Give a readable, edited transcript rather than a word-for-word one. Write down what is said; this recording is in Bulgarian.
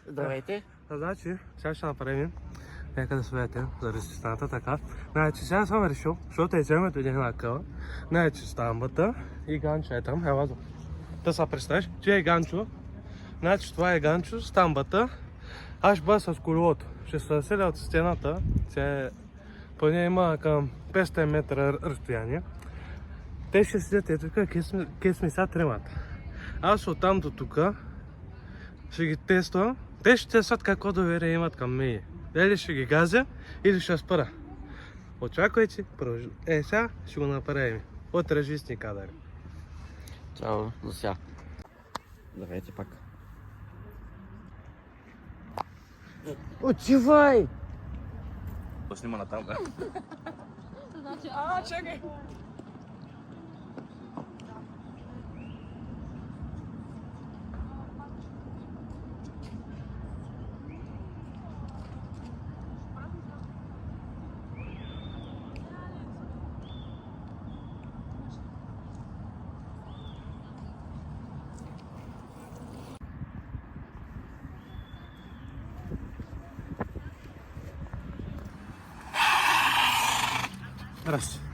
Здравейте. Значи, сега ще направим. Нека да свете за ресистната така. Значи, сега съм решил, защото е вземем един акъл. Значи, стамбата и Ганчо е там. Ела, да се представиш, че е Ганчо. Значи, това е Ганчо, стамбата. Аз ще бъда с колелото. Ще се заселя от стената. Поне има към 500 метра разстояние. Те ще седят и тук, къде сме сега тримата. Аз оттам до тук ще ги тествам. Те ще тестват какво доверие имат към мен. Дали ще ги газя или ще спра. Очаквайте, сега ще го направим. От режисни кадъри. Чао, до сега. Здравейте пак. Отивай! То снима на там, да? Значи, чакай! Раз.